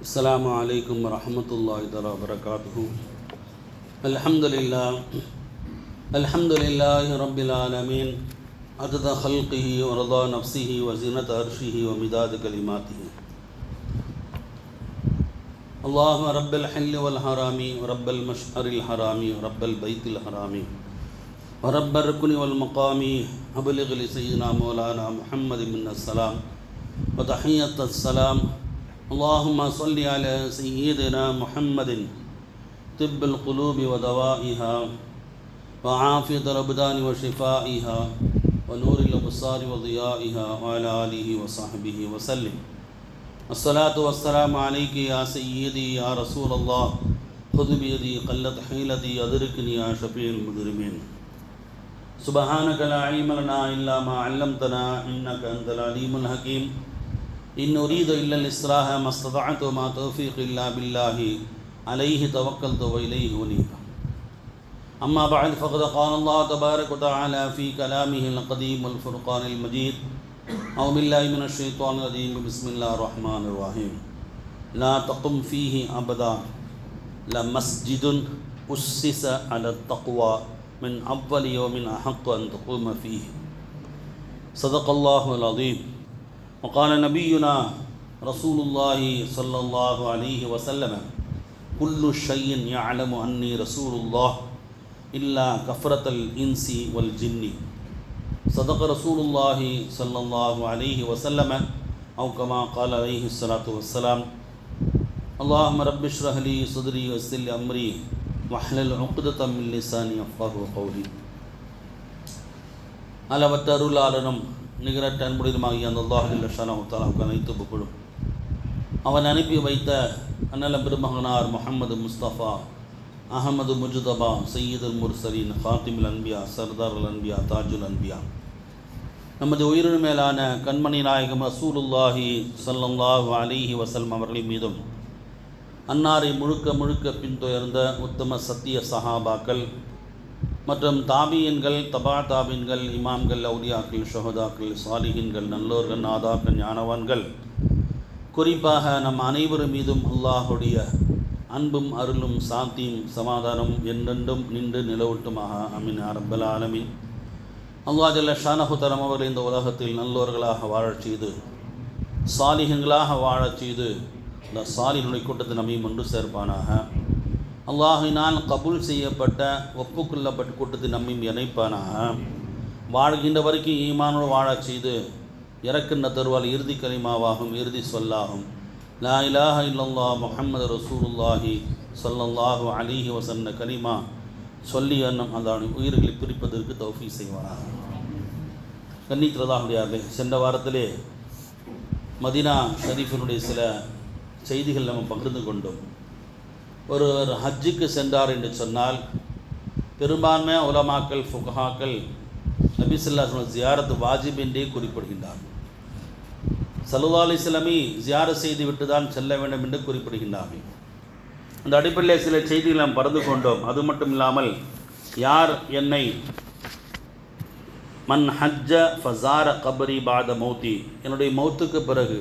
السلام عليكم ورحمة الله وبركاته. الحمد لله رب العالمين عدد خلقه ورضا نفسه وزنة عرشه ومداد كلماته. اللهم رب الحل والحرام ورب المشعر الحرام ورب البيت الحرام ورب الركن والمقام أبلغ لسيدنا مولانا محمد من السلام وتحية السلام. اللهم صل على سيدنا محمد طب القلوب ودوائها وعافية الأبدان وشفائها ونور الأبصار وضيائها وعلى آله وصحبه وسلم. الصلاة والسلام عليك يا سيدي يا رسول الله، خذ بيدي قلت حيلتي أدركني يا شفيع المجرمين. سبحانك لا علم لنا إلا ما علمتنا إنك أنت العليم الحكيم. إن أريد إلا الإصلاح ما استطعت وما توفيق إلا بالله عليه توكلت وإليه أنيب. أما بعد فقد قال الله تبارك وتعالى في كلامه القديم والفرقان المجيد: أعوذ بالله من الشيطان الرجيم، بسم الله الرحمن الرحيم. لا تقم فيه أبدا لمسجد أسس على التقوى من أول يوم أحق أن تقوم فيه. صدق الله العظيم. وقال نبينا رسول الله صلى الله عليه وسلم: كل شيء يعلم أني رسول الله إلا كفرة الإنس والجن. صدق رسول الله صلى الله عليه وسلم أو كما قال عليه الصلاة والسلام. اللهم رب اشرح لي صدري ويسر لي أمري واحلل عقدة من لساني يفقهوا قولي. அளவற்ற அருளாளனும் நிகரற்ற அன்புடையதுமாகிய அந்த அல்லாஹ் ஜல்ல ஷானஹு தஆலாவுக்கு அனைத்து புகழும். அவன் அனுப்பி வைத்த அன்னல பெருமகனார் முஹம்மது முஸ்தபா அஹமது முஜ்தபா சையீதுல் முர்சலீன் ஃபாத்திமுல் அன்பியா சர்தாருல் அன்பியா தாஜுல் அன்பியா நமது உயிரின் மேலான கண்மணி நாயகம் ரசூலுல்லாஹி ஸல்லல்லாஹு அலைஹி வஸல்லம் அவர்கள் மீதும் அன்னாரை முழுக்க முழுக்க பின்தொடர்ந்த உத்தம சத்திய சஹாபாக்கள் மற்றும் தாபியன்கள், தபா தாபின்கள், இமாம்கள், அவுலியாக்கள், ஷஹதாக்கள், சாலிஹின்கள், நல்லோர்கள், நாதாக்கள், ஞானவான்கள், குறிப்பாக நம் அனைவரும் மீதும் அல்லாஹுடைய அன்பும் அருளும் சாந்தியும் சமாதானம் என்றென்றும் நின்று நிலவட்டுமாக. அமீன் யா ரப்பல் ஆலமீன். அல்லாஹ் ஜல்ல ஷானஹு தஆலா அவர்கள் இந்த உலகத்தில் நல்லோர்களாக வாழச் செய்து சாலிஹின்களாக வாழச் செய்து இந்த சாலிஹுடைய கூட்டத்தை நம்மையும் ஒன்று சேர்ப்பானாக. அல்லாஹினால் கபூல் செய்யப்பட்ட ஒப்புக்கொள்ளப்பட்ட கூட்டத்தை நம்மையும் இணைப்பானாக. வாழ்கின்ற வரைக்கும் ஈமானோடு வாழச் செய்து இறக்கின்ற தருவால் இறுதி கலிமாவாகும், இறுதி சொல்லாகும் லா இலாஹ இல்லல்லாஹ் முஹம்மது ரசூலுல்லாஹி ஸல்லல்லாஹு அலைஹி வஸல்லம் கலிமா சொல்லி அன்னம் அந்த உயிர்களை பிரிப்பதற்கு தௌஃபீக் செய்வானாக. கண்ணியத்துள்ளதாகுடையார்கள், சென்ற வாரத்திலே மதீனா ஷரீஃபினுடைய சில செய்திகள் நம்ம பகிர்ந்து கொண்டோம். ஒருவர் ஹஜ்ஜுக்கு சென்றார் என்று சொன்னால் பெரும்பான்மை உலமாக்கள், ஃபுகஹாக்கள் நபி ஸல்லல்லாஹு அலைஹி வஸல்லம் ஜியாரத் வாஜிப் என்றே குறிப்பிடுகின்றார். ஸல்லல்லாஹு அலைஹி வஸல்லம் ஜியாரத் செய்து விட்டு தான் செல்ல வேண்டும் என்று குறிப்பிடுகின்றார்கள். அந்த அடிப்படையில் சில செய்திகள் நாம் பகிர்ந்து கொண்டோம். அது மட்டும் இல்லாமல், யார் என்னை மன் ஹஜ்ஜ ஃபஸார கபரி பாத மௌத்தி, என்னுடைய மௌத்துக்கு பிறகு,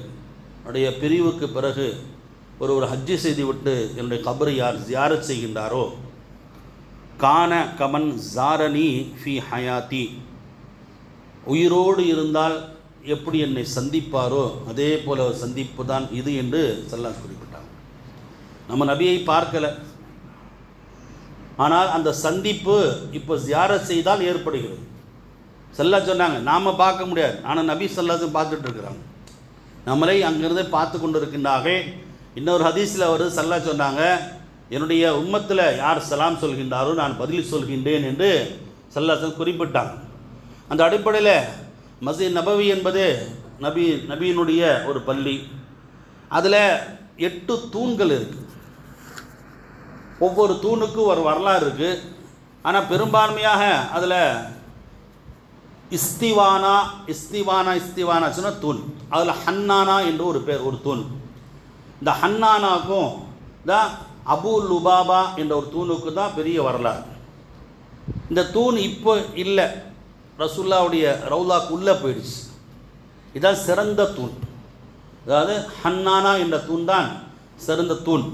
என்னுடைய பிரிவுக்கு பிறகு ஒரு ஹஜ்ஜு செய்து விட்டு என்னுடைய கபரை யார் ஜியாரத் செய்கின்றாரோ, கான கமன் ஜாரணி ஃபி ஹயாத்தி, உயிரோடு இருந்தால் எப்படி என்னை சந்திப்பாரோ அதே போல சந்திப்பு தான் இது என்று ஸல்லல்லாஹு குறிப்பிட்டார். நம்ம நபியை பார்க்கலை, ஆனால் அந்த சந்திப்பு இப்போ ஜியாரத் செய்தால் ஏற்படுகிறது. ஸல்லல்லாஹு சொன்னாங்க, நாம் பார்க்க முடியாது, ஆனால் நபி ஸல்லல்லாஹு பார்த்துட்டு இருக்கிறாங்க, நம்மளை அங்கிருந்து பார்த்து கொண்டு இருக்கின்றார்கள். இன்னொரு ஹதீஸில் அவர் ஸல்லல்லாஹு சொன்னாங்க, என்னுடைய உம்மத்தில் யார் சலாம் சொல்கின்றாரோ நான் பதில் சொல்கின்றேன் என்று ஸல்லல்லாஹு குறிப்பிட்டாங்க. அந்த அடிப்படையில் மஸ்ஜித் நபவி என்பது நபியினுடைய ஒரு பள்ளி. அதில் 8 தூண்கள் இருக்குது. ஒவ்வொரு தூணுக்கும் ஒரு வரலாறு இருக்குது. ஆனால் பெரும்பான்மையாக அதில் இஸ்திவானா சொன்ன தூண், அதில் ஹன்னானா என்று ஒரு பேர், ஒரு தூண். இந்த ஹன்னானாக்கும் தான் அபு லுபாபா என்ற ஒரு தூணுக்கு தான் பெரிய வரலாறு. இந்த தூண் இப்போ இல்லை, ரசூலுல்லாஹ்வுடைய ரவுலாக்கு உள்ளே போயிடுச்சு. இதான் சிறந்த தூண். அதாவது ஹன்னானா என்ற தூண் தான் சிறந்த தூண்.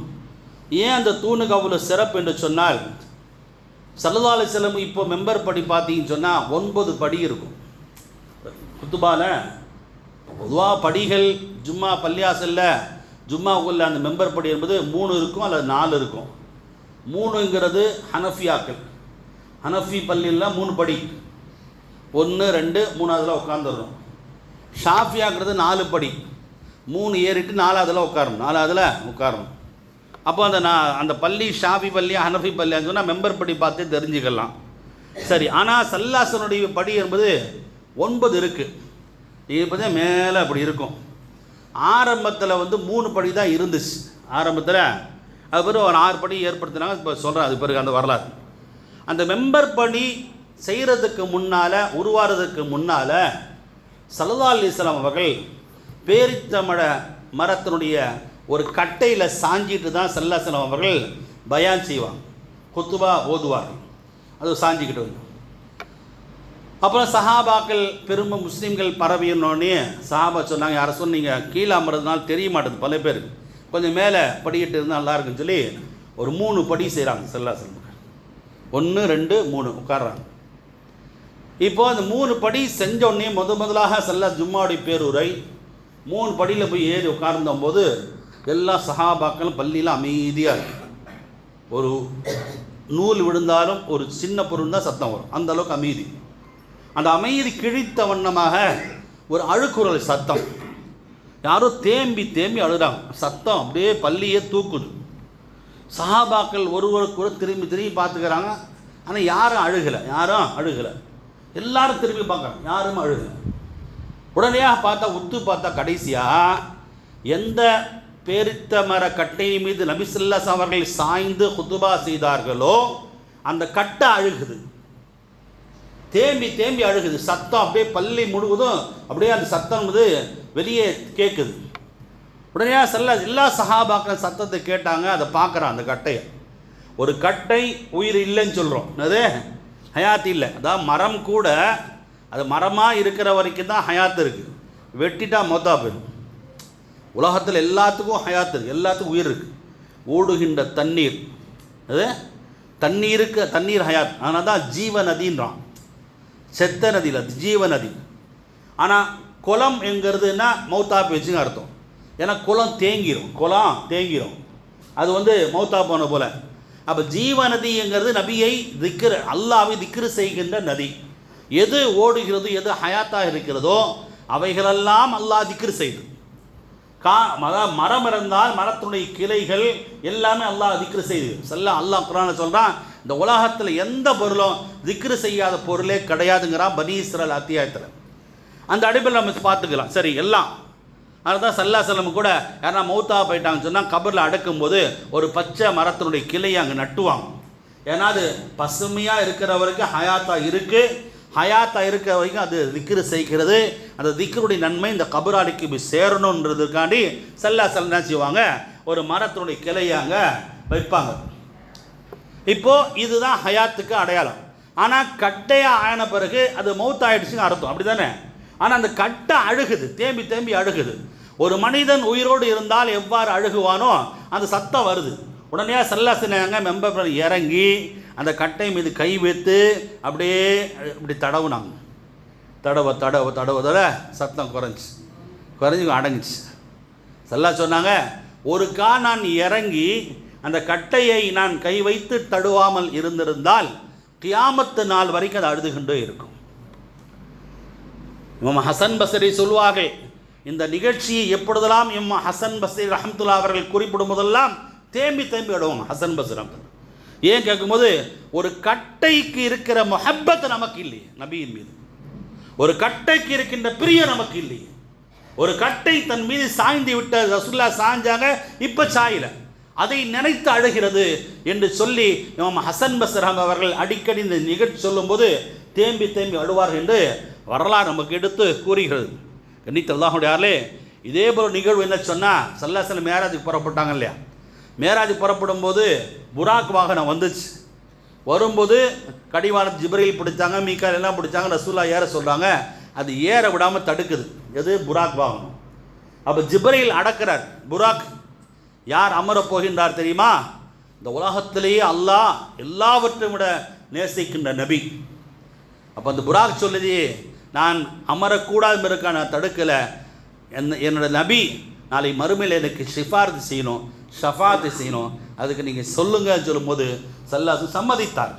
ஏன் அந்த தூணுக்கு அவ்வளோ சிறப்பு என்று சொன்னால், ஸல்லல்லாஹு அலைஹி வஸல்லம் இப்போ மெம்பர் படி பார்த்தீங்கன்னு சொன்னால் 9 படி இருக்கும். குத்துபால பொதுவாக படிகள் ஜும்மா பள்ளியாசல்ல ஜும்மா உள்ள அந்த மெம்பர் படி என்பது 3 இருக்கும் அல்லது 4 இருக்கும். 3ங்கிறது ஹனஃபியாக்கள். ஹனஃபி பள்ளியில் 3 படி, 1 2 3 உட்காந்துடுறோம். ஷாஃபியாங்கிறது 4 படி, 3 ஏறிட்டு 4 உட்காரணும், 4 உட்காரணும். அப்போ அந்த பள்ளி ஷாஃபி பள்ளியா ஹனஃபி பள்ளியான்னு சொன்னால் மெம்பர் படி பார்த்து தெரிஞ்சுக்கலாம். சரி, ஆனால் சல்லாசனுடைய படி என்பது 9 இருக்குது. இது பார்த்தா மேலே அப்படி இருக்கும். ஆரம்பத்தில் 3 படி தான் இருந்துச்சு ஆரம்பத்தில். அது பிறகு ஒரு 6 படி ஏற்படுத்தினாங்க. இப்போ சொல்கிறேன் அது பிறகு அந்த வரலாறு. அந்த மெம்பர் பணி செய்கிறதுக்கு முன்னால், உருவாகிறதுக்கு முன்னால் ஸல்லல்லாஹு அலைஹி வஸல்லம் அவர்கள் பேரிச்சம்பழ மரத்தினுடைய ஒரு கட்டையில் சாஞ்சிட்டு தான் ஸல்லல்லாஹு அலைஹி வஸல்லம் அவர்கள் பயான் செய்வாங்க, குத்துபா ஓதுவார்கள். அது சாஞ்சிக்கிட்டு வந்து அப்புறம் சஹாபாக்கள் பெரும் முஸ்லீம்கள் பரவினோடனே சஹாபா சொன்னாங்க, யாரை சொன்னீங்க கீழே அமர்றதுனால தெரிய மாட்டேது பல பேர், கொஞ்சம் மேலே படிக்கிட்டு இருந்தால் நல்லா இருக்குன்னு சொல்லி ஒரு 3 படி செய்கிறாங்க ஸல்லல்லாஹு அலைஹி வஸல்லம். 1 2 3 உட்கார்றாங்க. இப்போது அந்த 3 படி செஞ்சோடனே முதலாக ஸல்லல்லாஹு ஜும்மாவுடைய பேருரை 3 படியில் போய் ஏறி உட்கார்ந்தபோது எல்லா சஹாபாக்களும் பள்ளியில் அமைதியாக இருக்கு. ஒரு நூல் விழுந்தாலும் ஒரு சின்ன பொருள் தான் சத்தம் வரும், அந்த அளவுக்கு அமைதி. அந்த அமைதி கிழித்த வண்ணமாக ஒரு அழுக்குரல் சத்தம், யாரோ தேம்பி தேம்பி அழுகிறாங்க. சத்தம் அப்படியே பள்ளியே தூக்குது. சஹாபாக்கள் ஒருவருக்கு திரும்பி பார்த்துக்கிறாங்க. ஆனால் யாரும் அழுகலை. எல்லாரும் திரும்பி பார்க்குறாங்க, யாரும் அழுகலை. உடனடியாக பார்த்தா கடைசியாக எந்த பேரித்த மர கட்டை மீது நபி ஸல்லல்லாஹு அலைஹி வஸல்லம் அவர்கள் சாய்ந்து குத்துபா செய்தார்களோ அந்த கட்டை அழுகுது, தேம்பி அழுகுது. சத்தம் அப்படியே பள்ளி முழுவதும் அப்படியே அந்த சத்தம் வெளியே கேட்குது. உடனே எல்லா சஹாபாக்கள் சத்தத்தை கேட்டாங்க. அதை பார்க்குறான் அந்த கட்டையை. ஒரு கட்டை உயிர் இல்லைன்னு சொல்கிறோம், அது ஹயாத் இல்லை. அதான் மரம் கூட அது மரமாக இருக்கிற வரைக்கும் தான் ஹயாத் இருக்குது, வெட்டிட்டா மொத்தா போயிடும். உலகத்தில் எல்லாத்துக்கும் ஹயாத் இருக்குது, எல்லாத்துக்கும் உயிர் இருக்குது. ஓடுகின்ற தண்ணீர், அது தண்ணீர் ஹயாத். ஆனால் தான் ஜீவ நதின்றான், செத்த நதியில் அது ஜீவ நதி. ஆனால் குளம் என்கிறதுனா மௌத்தா போச்சுன்னு அர்த்தம். ஏன்னா குளம் தேங்கிரும், அது மௌத்தா போன போல். அப்போ ஜீவ நதிங்கிறது நபியை அல்லாஹ்வை திக்ரு செய்கின்ற நதி. எது ஓடுகிறதோ, எது ஹயாத்தாக இருக்கிறதோ அவைகளெல்லாம் அல்லாஹ் திக்ரு செய்து. மரம் இருந்தால் மரத்துடைய கிளைகள் எல்லாமே அல்லாஹ் திக்ரு செய்து. அல்லாஹ் குர்ஆனில் சொல்கிறான், இந்த உலகத்தில் எந்த பொருளும் திக்ரு செய்யாத பொருளே கிடையாதுங்கிறான் பனி இஸ்ராயீல் அத்தியாயத்தில். அந்த அடிப்படையில் நம்ம பார்த்துக்கலாம். சரி, எல்லாம் அதுதான் ஸல்லல்லாஹு அலைஹி வஸல்லம் கூட யாரா மௌத்தா போயிட்டாங்கன்னு சொன்னால் கபரில் அடக்கும்போது ஒரு பச்சை மரத்தினுடைய கிளையை அங்கே நட்டுவாங்க. ஏன்னா அது பசுமையாக இருக்கிற வரைக்கும் ஹயாத்தாக இருக்கிற வரைக்கும் அது திக்ரு செய்கிறது. அந்த திக்ருடைய நன்மை இந்த கபராளிக்கு போய் சேரணுன்றதுக்காண்டி ஸல்லல்லாஹு அலைஹி வஸல்லம் என்ன செய்வாங்க, ஒரு மரத்தினுடைய கிளையை அங்கே வைப்பாங்க. இப்போது இதுதான் ஹயாத்துக்கு அடையாளம். ஆனால் கட்டையாக ஆன பிறகு அது மௌத்தாயிடுச்சுன்னு அர்த்தம், அப்படி தானே? ஆனால் அந்த கட்டை அழுகுது, தேம்பி அழுகுது. ஒரு மனிதன் உயிரோடு இருந்தால் எவ்வாறு அழுகுவானோ அந்த சத்தம் வருது. உடனே ஸல்லல்லாஹு அலைஹி வஸல்லம் மெம்பர் இறங்கி அந்த கட்டை மீது கை வைத்து அப்படியே இப்படி தடவுனாங்க. தடவ சத்தம் குறைஞ்சி அடங்குச்சு. ஸல்லல்லாஹு சொன்னாங்க, ஒரு நான் இறங்கி அந்த கட்டையை நான் கை வைத்து தடுவாமல் இருந்திருந்தால் கியாமத்து நாள் வரைக்கும் அது அழுதுகின்றே இருக்கும். இமாம் ஹசன் பஸ்ரி சொல்வார்கள், இந்த நிகழ்ச்சியை எப்பொழுதெல்லாம் இமாம் ஹசன் பஸ்ரி ரஹ்மத்துல்லாஹி அவர்கள் குறிப்பிடும் போதெல்லாம் தேம்பி அழுவாங்க ஹசன் பஸ்ரி. ஏன் கேட்கும்போது, ஒரு கட்டைக்கு இருக்கிற முஹப்பத் நமக்கு இல்லையே நபியின் மீது, ஒரு கட்டைக்கு இருக்கின்ற பிரியம் நமக்கு இல்லையே. ஒரு கட்டை தன் மீது சாய்ந்து விட்ட ரசூலுல்லாஹ் சாஞ்சாங்க, இப்போ சாயல, அதை நினைத்து அழுகிறது என்று சொல்லி இமாம் ஹசன் பஸ்ரி அவர்கள் அடிக்கடி இந்த நிகழ்ச்சி சொல்லும்போது தேம்பி அழுவார்கள் என்று வரலாறு நமக்கு எடுத்து கூறுகிறது. கண்ணியத்து அல்லாஹ்வுடையார்களே, இதே போல் நிகழ்வு என்ன சொன்னால், ஸல்லல்லாஹு அலைஹி வஸல்லம் மேராஜுக்கு புறப்பட்டாங்க இல்லையா? மேராஜ் புறப்படும் போது புராக் வாகனம் வந்துச்சு. வரும்போது கடிவாளம் ஜிப்ரீல் பிடிச்சாங்க, மீகாயில் எல்லாம் பிடிச்சாங்க. ரசூலுல்லாஹ் ஏற சொல்கிறாங்க, அது ஏற விடாமல் தடுக்குது. எது? புராக் வாகனம். அப்போ ஜிப்ரீல் அடக்கிறார். புராக் யார் அமரப் போகின்றார் தெரியுமா? இந்த உலகத்திலேயே அல்லாஹ் எல்லாவற்றையும் விட நேசிக்கின்ற நபி. அப்போ அந்த புராக் சொல்லுது, நான் அமரக்கூடாது இருக்க நான் தடுக்கலை, என்னோட நபி நாளை மறுமையில் எனக்கு ஷஃபாத்து செய்யணும், அதுக்கு நீங்கள் சொல்லுங்கன்னு சொல்லும்போது சல்லாசு சம்மதித்தார்.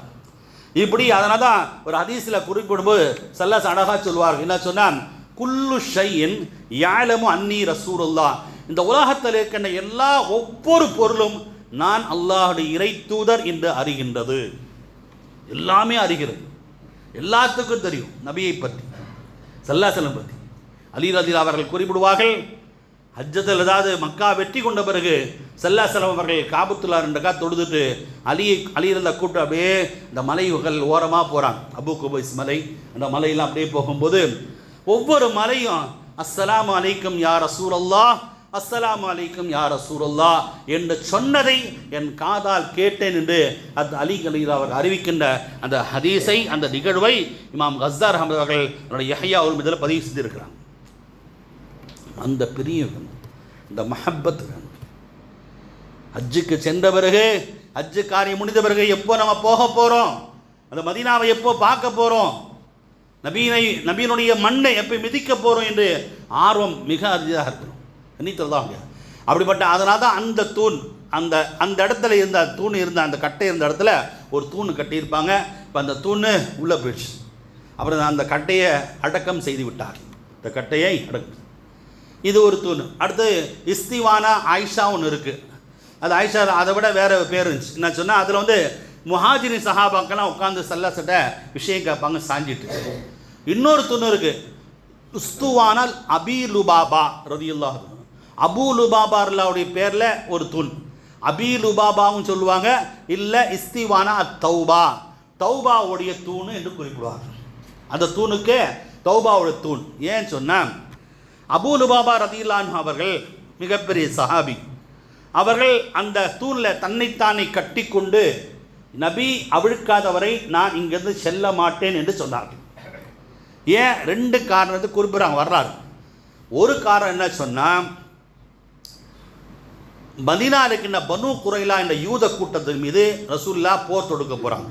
இப்படி அதனால தான் ஒரு ஹதீஸில் குறிப்பிடும்போது சல்லாஸ் அழகாக சொல்வார்கள். என்ன சொன்னால், குல்லு ஷையின் யாலமு அன்னி ரசூலுல்லாஹ், இந்த உலகத்தில் இருக்கின்ற ஒவ்வொரு பொருளும் நான் அல்லாஹுடைய இறை தூதர் என்று அறிகின்றது. எல்லாமே அறிகிறது, எல்லாத்துக்கும் தெரியும் நபியை பற்றி, ஸல்லல்லாஹு பற்றி. அலி ரலியல்லாஹு அவர்கள் குறிப்பிடுவார்கள், ஹஜ்ஜத்தில் ஏதாவது மக்கா வெற்றி கொண்ட பிறகு ஸல்லல்லாஹு அவர்கள் காபத்துல்லா 2 ரக்காத் தொழுதுட்டு அலி இருந்த கூட்டம் அப்படியே இந்த மலைகள் ஓரமாக போகிறாங்க. அபு குபைஸ் மலை, அந்த மலையெல்லாம் அப்படியே போகும்போது ஒவ்வொரு மலையும் அஸ்ஸலாமு அலைக்கும் யா ரசூலல்லாஹ், அஸ்ஸலாமு அலைக்கும் யா ரசூலல்லாஹ் என்று சொன்னதை என் காதால் கேட்டேன் என்று அந்த அலி ரலியல்லாஹு அவர் அறிவிக்கின்ற அந்த ஹதீஸை, அந்த நிகழ்வை இமாம் கஸ்ஸார் அஹ்மத் அவர்கள் தன்னுடைய யஹ்யா உல் மிதல் பதிவு செய்திருக்கிறாங்க. அந்த பெரிய இந்த மஹப்பத் ஹஜ்ஜுக்கு சென்ற பிறகு, ஹஜ்ஜு காரியம் முடிந்த பிறகு எப்போ நம்ம போக போகிறோம், அந்த மதீனாவை எப்போ பார்க்க போகிறோம், நபியினுடைய மண்ணை எப்போ மிதிக்க போகிறோம் என்று ஆர்வம் மிக அதிகமாக இருக்கணும். தான் அப்படிப்பட்ட அதனால தான் அந்த தூண், அந்த இடத்துல இருந்த தூண் இருந்த அந்த கட்டை இருந்த இடத்துல ஒரு தூண் கட்டியிருப்பாங்க. இப்போ அந்த தூண் உள்ளே போயிடுச்சு. அப்புறம் அந்த கட்டையை அடக்கம் செய்து விட்டார். இந்த கட்டையை அடக்கம், இது ஒரு தூண். அடுத்து இஸ்திவானா ஆயிஷா ஒன்று இருக்குது. அது ஆயிஷா அதை விட வேறு பேர் இருந்துச்சு. என்ன சொன்னால், அதில் முஹாஜிரின் சஹாபாக்கெல்லாம் உட்காந்து சட்ட விஷயம் கேட்பாங்க சாஞ்சிட்டு. இன்னொரு தூண் இருக்குது, உஸ்துவானால் அபி லுபாபா ரலியல்லாஹு, அபு லுபாபா அல்லாவுடைய பேரில் ஒரு தூண். அபி லுபாபாவும் சொல்லுவாங்க, இல்லை இஸ்திவானா தௌபா, தௌபாவுடைய தூண் என்று குறிப்பிடுவாங்க. அந்த தூணுக்கு தௌபாவுடைய தூண். ஏன்னு சொன்னால், அபு லுபாபா ரலியல்லாஹு அன்ஹு அவர்கள் மிகப்பெரிய சஹாபி. அவர்கள் அந்த தூணில் தன்னைத்தானே கட்டி கொண்டு நபி அவிழ்க்காதவரை நான் இங்கிருந்து செல்ல மாட்டேன் என்று சொன்னார்கள். ஏன்? 2 காரணத்தை குறிப்பிட்றாங்க வரலாறு. ஒரு காரணம் என்ன சொன்னால், மதீனா இருக்கின்ற பனு குரைலா என்ற யூத கூட்டத்தின் மீது ரசூலுல்லாஹ் போர் தொடுக்க போகிறாங்க.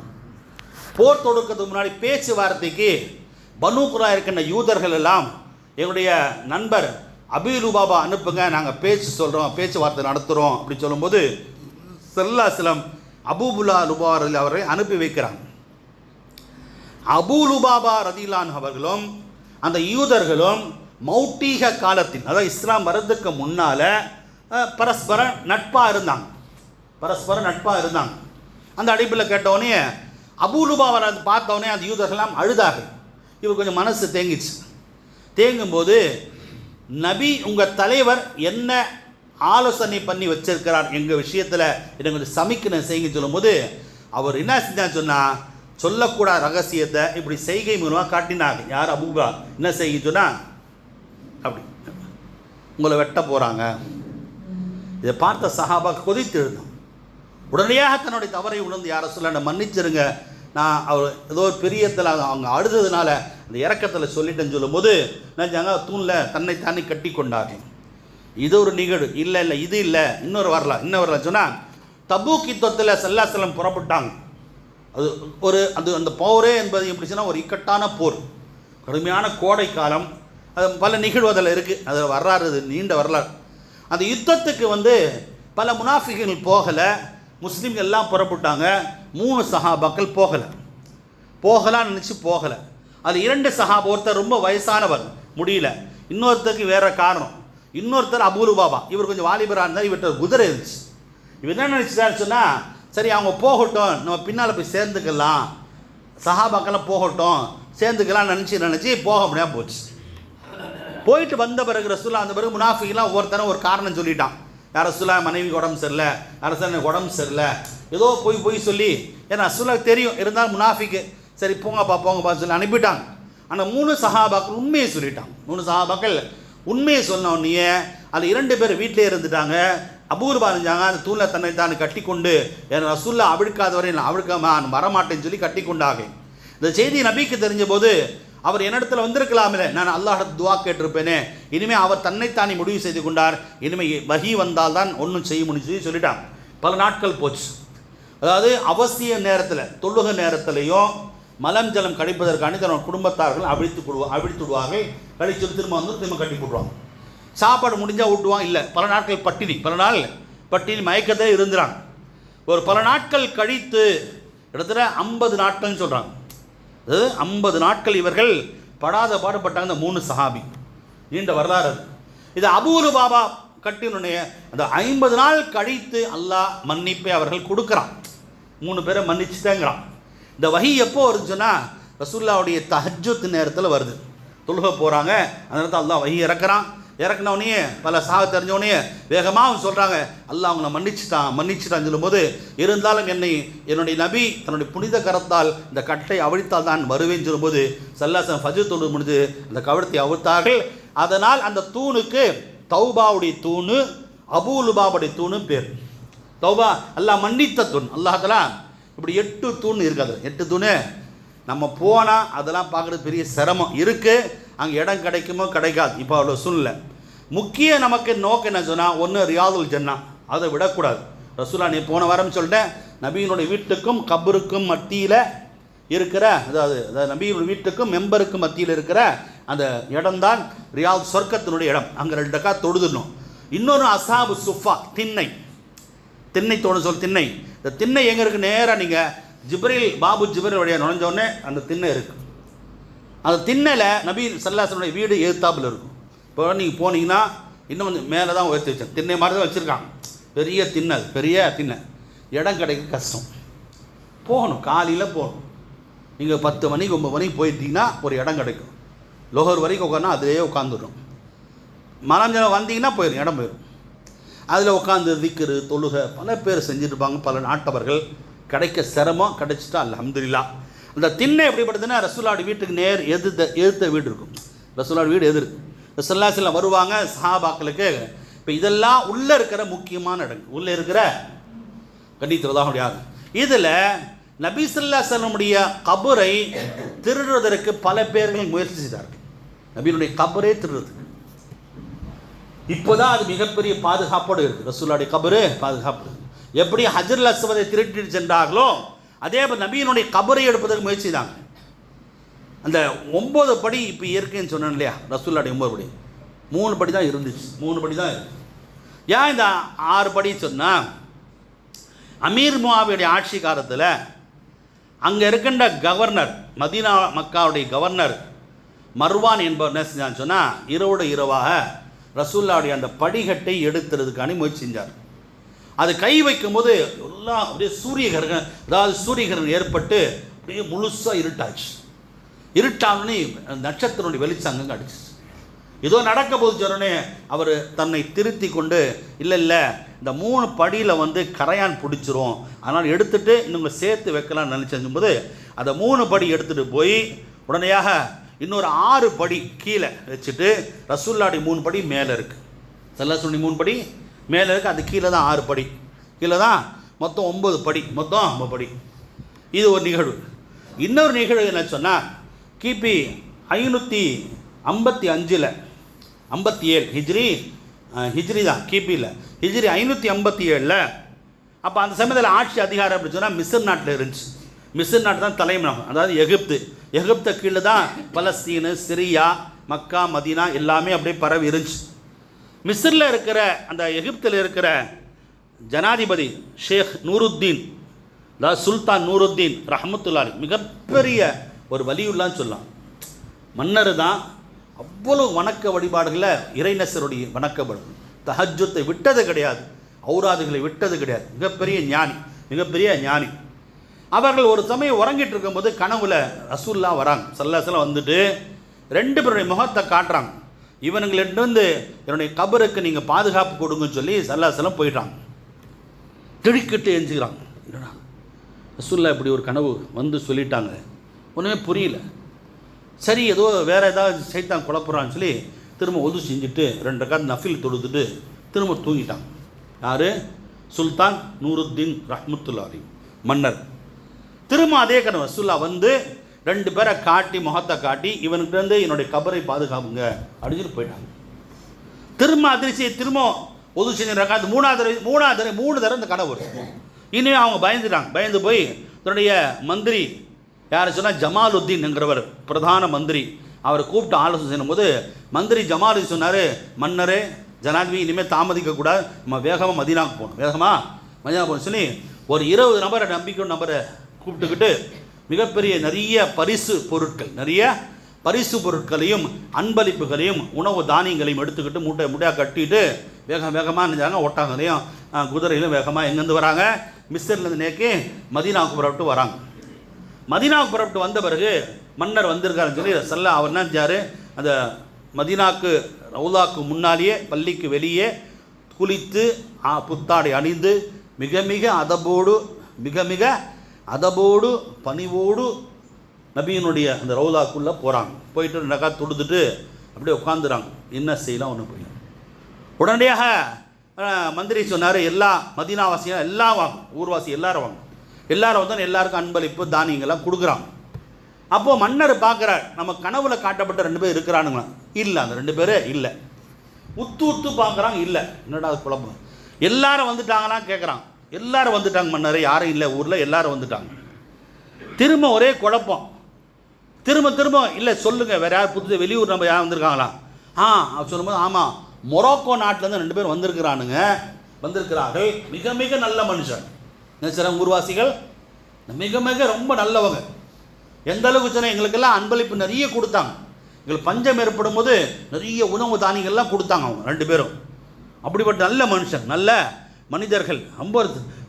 போர் தொடுக்கிறதுக்கு முன்னாடி பேச்சுவார்த்தைக்கு பனு குரா இருக்கின்ற யூதர்கள் எல்லாம், எங்களுடைய நண்பர் அபி லுபாபா அனுப்புங்க, நாங்கள் பேச்சுவார்த்தை நடத்துகிறோம் அப்படின்னு சொல்லும்போது ஸல்லல்லாஹு அபூபுல்லா லுபா அவரை அனுப்பி வைக்கிறாங்க. அபூ லுபாபா ரலியல்லாஹு அன்ஹு அவர்களும் அந்த யூதர்களும் மௌட்டீக காலத்தில், அதாவது இஸ்லாம் வர்றதுக்கு முன்னால் பரஸ்பர நட்பாக இருந்தாங்க. அந்த அடிப்பில் கேட்டவுடனே அபூ லுபாபா பார்த்தவொடனே அந்த யூதர்கள்லாம் அழுதார்கள். இவர் கொஞ்சம் மனசு தேங்கிச்சு. தேங்கும்போது, நபி உங்கள் தலைவர் என்ன ஆலோசனை பண்ணி வச்சிருக்கிறார் எங்கள் விஷயத்தில், எனக்கு சமிக்கணும் செய்யுங்க சொல்லும்போது, அவர் என்ன செஞ்சான்னு சொன்னால், சொல்லக்கூடாத ரகசியத்தை இப்படி செய்கை மூலமாக காட்டினாங்க. யார்? அபூபா. என்ன செய்ய சொன்னால், அப்படி உங்களை வெட்ட போகிறாங்க. இதை பார்த்த சஹாபா கொதித்து எழுந்தோம். உடனடியாக தன்னுடைய தவறை உணர்ந்து, யாரை சொல்ல மன்னிச்சிருங்க, நான் அவர் ஏதோ ஒரு பெரியத்தில் அவங்க அழுததுனால அந்த இறக்கத்தில் சொல்லிட்டேன்னு சொல்லும்போது நினச்சாங்க, தூணில் தன்னைத்தானே கட்டி கொண்டார்கள். இது ஒரு நிகழ்வு. இல்லை இது இல்லை, இன்னொரு வரலாம் சொன்னால், தபூக் யுத்தத்தில் ஸல்லல்லாஹு அலைஹி வஸல்லம் புறப்பட்டாங்க. அது அந்த போரே என்பது எப்படி சொன்னால், ஒரு இக்கட்டான போர், கடுமையான கோடை காலம், அது பல நிகழ்வு அதில் இருக்குது. அதில் வரலாறு, நீண்ட வரலாறு. அந்த யுத்தத்துக்கு பல முனாஃபிகள் போகலை, முஸ்லீம்கள் எல்லாம் புறப்பட்டாங்க. 3 சஹாபாக்கள் போகலான்னு நினச்சி போகலை. அது 2 சஹாபா, ஒருத்தர் ரொம்ப வயசானவர் முடியல, இன்னொருத்தருக்கு வேறு காரணம். இன்னொருத்தர் அபூ லுபாபா, இவர் கொஞ்சம் வாலிபராக இருந்தார், இவர்கிட்ட குதிரை இருந்துச்சு. இவர் என்ன நினச்சிட்டாருன்னு சொன்னால், சரி அவங்க போகட்டும், நம்ம பின்னால் போய் சேர்ந்துக்கலாம், சஹாபாக்கெல்லாம் போகட்டும் சேர்ந்துக்கலாம் நினச்சி போக முடியாமல் போச்சு. போயிட்டு வந்த பிறகு ரசூலுல்லாஹ் அந்த பிறகு முனாஃபிகெல்லாம் ஒவ்வொருத்தரும் ஒரு காரணம் சொல்லிட்டான். யார் ரசூலுல்லாஹ் மனைவிக்கு உடம்பு சரியில்லை, அரசனுக்கு உடம்பு சரியில்லை, ஏதோ போய் சொல்லி, ஏன்னா ரசூலுல்லாஹ் தெரியும், இருந்தாலும் முனாஃபிக்கு சரி போங்கப்பா சொல்லி அனுப்பிட்டாங்க. ஆனால் 3 சஹாபாக்கள் உண்மையை சொல்லிட்டாங்க. 3 சஹாபாக்கள் உண்மையை சொன்ன உடனே அது 2 பேர் வீட்டிலே இருந்துட்டாங்க. அபூர்வா இருந்தாங்க. அந்த தூணில் தன்னை கட்டி கொண்டு, என் ரசூலுல்லாஹ் அவிழ்க்காதவரை நான் வரமாட்டேன்னு சொல்லி கட்டி கொண்டாங்க. இந்த செய்தி நபிக்கு தெரிஞ்ச போது அவர் என்னிடத்தில் வந்திருக்கலாமே, நான் அல்லாஹ் துவா கேட்டிருப்பேனே. இனிமேல் அவர் தன்னைத்தானே முடிவு செய்து கொண்டார், இனிமேல் வஹி வந்தால் தான் ஒன்றும் செய்ய முடிஞ்சு சொல்லிட்டாங்க. பல நாட்கள் போச்சு. அதாவது அவசிய நேரத்தில், தொழுக நேரத்திலையும் மலம் ஜலம் கழிப்பதற்கான தன்னோட குடும்பத்தார்கள் அவிழ்த்துடுவார்கள். கழிச்சு திரும்ப வந்து திரும்ப கட்டி போடுவாங்க. சாப்பாடு முடிஞ்சால் ஊட்டுவாங்க. இல்லை, பல நாட்கள் பட்டினி, பல நாள் பட்டினி மயக்கத்தை இருந்துறாங்க. ஒரு பல நாட்கள் கழித்து கிட்டத்தட்ட 50 நாட்கள்னு சொல்கிறாங்க. அதாவது 50 நாட்கள் இவர்கள் படாத பாடுபட்டாங்க. இந்த 3 சஹாபி, நீண்ட வரலாறு. இது அபூ லுபாபா கட்டினுடைய அந்த 50 நாள் கழித்து அல்லாஹ் மன்னிப்பை அவர்கள் கொடுக்குறான். 3 பேரை மன்னிச்சுட்டேங்கிறான். இந்த வஹி எப்போ வருதுன்னா ரசூலுல்லாஹ்வுடைய தஹஜ்ஜுத் நேரத்தில் வருது. தொழுக போகிறாங்க, அந்த நேரத்தில் அல்லாஹ் வஹி இறக்குனவுடனே பல சாக தெரிஞ்சவனே வேகமாக சொல்கிறாங்க, அல்லாஹ் அவங்கள மன்னிச்சிட்டான்னு சொல்லும்போது, இருந்தாலும் என்னுடைய நபி தன்னுடைய புனித கரத்தால் இந்த கட்டை அவிழ்த்தால் தான் வருவேன்னு சொல்லும்போது சல்லாசன் ஃபஜ்ர் தொழுது முடிஞ்சு அந்த கவடத்தை அவிழ்த்தார்கள். அதனால் அந்த தூணுக்கு தௌபாவுடைய தூணு, அபூ லுபாபுடைய தூணு பேர். தௌபா அல்லாஹ் மன்னித்த தூண். அல்லாஹ்தஆலா இப்படி 8 தூண் இருக்காது. 8 தூணு நம்ம போனால் அதெல்லாம் பார்க்குறது பெரிய சிரமம் இருக்குது. அங்கே இடம் கிடைக்குமோ கிடைக்காது. இப்போ அவ்வளோ சூழ்நிலை. முக்கிய நமக்கு நோக்கம் என்ன சொன்னால், ஒன்று ரியாதுல் ஜன்னா, அதை விடக்கூடாது. ரசூலா நீ போன வாரம் சொல்லிட்டேன், நபியினுடைய வீட்டுக்கும் கபருக்கும் மத்தியில் இருக்கிற, அதாவது நபியினுடைய வீட்டுக்கும் மெம்பருக்கும் மத்தியில் இருக்கிற அந்த இடம்தான் ரியாத், சொர்க்கத்தினுடைய இடம். அங்கே 2 ரக்காத் தொழுதுடணும். இன்னொரு அசாபு சுஃபா, திண்ணை தோணு திண்ணை. இந்த திண்ணை எங்கே இருக்குது? நேராக நீங்கள் பாபு ஜிப்ரீல் வழியாக நுழைஞ்சோடனே அந்த திண்ணை இருக்குது. அந்த திண்ணையில் நபி ஸல்லல்லாஹு வீடு எதிர்த்தாப்பில் இருக்கும். இப்போ நீங்கள் போனீங்கன்னா இன்னும் கொஞ்சம் மேலே தான் உயர்த்தி வச்சேன். திண்ணை மாதிரி தான் வச்சுருக்காங்க. பெரிய திண்ணை. இடம் கிடைக்க கஷ்டம். போகணும், காலையில் போகணும். நீங்கள் 10 மணிக்கு 9 மணிக்கு போயிட்டீங்கன்னா ஒரு இடம் கிடைக்கும். லோகர் வரைக்கும் உட்காந்து அதிலே உட்காந்துடும். மரம் வந்தீங்கன்னா போயிடும், இடம் போயிடும். அதில் உட்காந்து திக்ரு தொழுக பல பேர் செஞ்சுருப்பாங்க. பல நாட்டவர்கள். கிடைக்க சிரமம், கிடைச்சிட்டா அல்ஹம்துலில்லாஹ். அந்த திண்ணை எப்படிப்படுதுன்னா ரசூலுல்லாஹ் வீட்டுக்கு நேர் எதிர்த்த வீடு இருக்கும். ரசூலுல்லாஹ் வீடு ரசூலுல்லாஹ் வருவாங்க சஹாபாக்களுக்கு. இப்போ இதெல்லாம் உள்ளே இருக்கிற முக்கியமான இடங்கள், உள்ளே இருக்கிற கண்டித்துறதாக முடியாது. இதில் நபி ஸல்லல்லாஹு அலைஹி வஸல்லம் கபரை திருடுவதற்கு பல பேர்கள் முயற்சி செய்தார்கள். நபியினுடைய கபரே திருடுறதுக்கு இப்போதான் அது மிகப்பெரிய பாதுகாப்போடு இருக்குது. ரசூலுல்லாஹ்வுடைய கபரு பாதுகாப்பு. எப்படி ஹஜ்ருல் அஸ்வதை திருட்டிட்டு சென்றார்களோ அதே போல் நபியினுடைய கபரை எடுப்பதற்கு முயற்சி செய்தாங்க. அந்த 9 படி இப்போ இயற்கைன்னு சொன்னேன் இல்லையா, ரசூலுல்லாஹ்வுடைய 9 படி, 3 படி தான் இருந்துச்சு. 3 படி தான் இருக்கு. ஏன் இந்த 6 படி சொன்னால், அமீர் முஆவியுடைய ஆட்சி காலத்தில் அங்கே இருக்கின்ற கவர்னர், மதீனா மக்காவுடைய கவர்னர் மர்வான் என்பவர் என்ன செஞ்சான்னு சொன்னால், இரவாக ரசூலுல்லாஹ்வுடைய அந்த படிகட்டை எடுத்துறதுக்கான முயற்சி செஞ்சார். அது கை வைக்கும்போது எல்லாம் அப்படியே சூரியகிரகணம் ஏற்பட்டு அப்படியே முழுசாக இருட்டாச்சு. இருட்டானே நட்சத்திரனுடைய வெளிச்சம் அங்கங்கே அடிச்சு. ஏதோ நடக்க போது சொன்னோடனே அவர் தன்னை திருத்தி கொண்டு, இல்லை இந்த 3 படியில் கரையான் பிடிச்சிரும், அதனால் எடுத்துகிட்டு இன்னும் சேர்த்து வைக்கலாம்னு நினச்சம்போது அந்த 3 படி எடுத்துகிட்டு போய் உடனடியாக இன்னொரு 6 படி கீழே வச்சுட்டு, ரசூலுல்லாஹ்வுடைய 3 படி மேலே இருக்குது, ஸல்லல்லாஹு 3 படி மேலே இருக்குது, அது கீழே தான் 6 படி, கீழே தான் மொத்தம் 9 படி, மொத்தம் 9 படி. இது ஒரு நிகழ்வு. இன்னொரு நிகழ்வு என்ன சொன்னால், கிபி 555 57 ஹிஜ்ரி தான், கிபியில் ஹிஜ்ரி 557. அப்போ அந்த சமயத்தில் ஆட்சி அதிகாரம் அப்படின்னு சொன்னால் மிஸ்ர் நாட்டில் இருந்துச்சு. மிஸ்ர் நாட்டு தான் தலைமையகம், அதாவது எகிப்து கீழே தான் பலஸ்தீனு, சிரியா, மக்கா, மதீனா எல்லாமே அப்படியே பரவி இருந்துச்சு. மிஸ்ரில் இருக்கிற அந்த எகிப்தில் இருக்கிற ஜனாதிபதி ஷேக் நூருத்தீன், அதாவது சுல்தான் நூருத்தீன் ரஹ்மத்துல்லாஹி, மிகப்பெரிய ஒரு வலியுல்லான்னு சொல்லலாம். மன்னர் தான். அவ்வளவு வணக்க வழிபாடுகளை, இறைநேசருடைய வணக்கப்பாடு, தஹஜ்ஜுத்தை விட்டது கிடையாது, ஔராதுகளை விட்டது கிடையாது. மிகப்பெரிய ஞானி. அவர்கள் ஒரு சமயம் உறங்கிட்டு இருக்கும்போது கனவுல ரசூலுல்லாஹ் வராங்க. ஸல்லல்லாஹு அலைஹி வந்துட்டு 2 பேருடைய முகத்தை காட்டுறாங்க. இவனுங்களிருந்து என்னுடைய கபருக்கு நீங்கள் பாதுகாப்பு கொடுங்கன்னு சொல்லி ஸல்லல்லாஹு அலைஹி போயிட்டாங்க. திடுக்கிட்டு எஞ்சுக்கிறாங்க. என்னடா ரசூலுல்லாஹ் இப்படி ஒரு கனவு சொல்லிட்டாங்க, ஒன்றுமே புரியல. சரி, ஏதோ வேறு ஏதாவது சைத்தான் குழப்புறான்னு சொல்லி திரும்ப ஒது செஞ்சுட்டு 2 ரக்காத் நஃபில் தொழுதுட்டு திரும்ப தூங்கிட்டாங்க. யார்? சுல்தான் நூருத்தீன் ரஹ்மத்துல்லாஹி, மன்னர். திரும்ப அதே கனவு ரசூலுல்லாஹ் 2 பேரை காட்டி முகத்தை காட்டி இவனுக்கிட்டேருந்து என்னுடைய கபரை பாதுகாப்புங்க அப்படின்னு சொல்லி போயிட்டாங்க. திரும்ப அதிர்ச்சியை திரும்ப ஒது செஞ்சு ரக்காத்து 3 தடவை இந்த கனவு வரும். இனிமே அவங்க பயந்து போய் தன்னுடைய மந்திரி யார் சொன்னால் ஜமாலுத்தீன் என்கிறவர் பிரதான மந்திரி, அவரை கூப்பிட்டு ஆலோசனை செய்யும்போது மந்திரி ஜமாலுத்தீன் சொன்னார், மன்னரே ஜனாதிபதி இனிமேல் தாமதிக்கக்கூடாது, நம்ம வேகமாக மதீனாவுக்கு போகணும் சொல்லி ஒரு 20 நபரை நம்பிக்கை நபரை கூப்பிட்டுக்கிட்டு மிகப்பெரிய நிறைய பரிசு பொருட்களையும் அன்பளிப்புகளையும் உணவு தானியங்களையும் எடுத்துக்கிட்டு மூட்டையாக கட்டிட்டு வேகமாக நினைஞ்சாங்க. ஒட்டாங்களையும் குதிரையிலும் வேகமாக எங்கேருந்து வராங்க, மிஸ்ர்லேருந்து நேக்கி மதீனாவுக்கு புறப்பட்டு வராங்க. மதீனாவுக்கு புறப்பட்டு வந்த பிறகு மன்னர் வந்திருக்காருன்னு சொல்லி ரசல்லா அவர் என்ன செஞ்சார், அந்த மதீனாக்கு ரவுலாக்கு முன்னாலேயே பள்ளிக்கு வெளியே குளித்து புத்தாடை அணிந்து மிக அதபோடு பணிவோடு நபியினுடைய அந்த ரவுலாக்குள்ளே போகிறாங்க. போயிட்டு 2 ரக்காத் தொழுதுட்டு அப்படியே உட்காந்துறாங்க. என்ன செய்யலாம் ஒன்று புரியல. உடனடியாக மந்திரி சொன்னார், எல்லா மதீனாவாசியும் எல்லாம் வாங்க, ஊர்வாசி எல்லாரும் வாங்க. எல்லாரும் வந்து எல்லாருக்கும் அன்பளிப்பு தானியங்கள்லாம் கொடுக்குறாங்க. அப்போது மன்னர் பார்க்குறார், நம்ம கனவுல காட்டப்பட்ட 2 பேர் இருக்கிறானுங்களா? இல்லை, அந்த 2 பேர் இல்லை. உத்து பார்க்குறாங்க, இல்லை. என்னடா அது குழப்பம், எல்லாரும் வந்துட்டாங்களாம் கேட்குறான். எல்லாரும் வந்துட்டாங்க மன்னர், யாரும் இல்லை ஊரில், எல்லாரும் வந்துட்டாங்க. திரும்ப ஒரே குழப்பம், திரும்ப இல்லை சொல்லுங்கள், வேறு யார் புதுசு வெளியூர் நம்ம யார் வந்திருக்காங்களா? சொல்லும்போது ஆமாம், மொரோக்கோ நாட்டிலேருந்து 2 பேர் வந்திருக்கிறார்கள். மிக நல்ல மனுஷன். சில ஊர்வாசிகள் மிக ரொம்ப நல்லவங்க. எந்த அளவுக்கு சொன்னால் எங்களுக்கெல்லாம் அன்பளிப்பு நிறைய கொடுத்தாங்க. எங்களுக்கு பஞ்சம் ஏற்படும் போது நிறைய உணவு தானியங்கள்லாம் கொடுத்தாங்க அவங்க 2 பேரும். அப்படிப்பட்ட நல்ல மனுஷன், நல்ல மனிதர்கள், ரொம்ப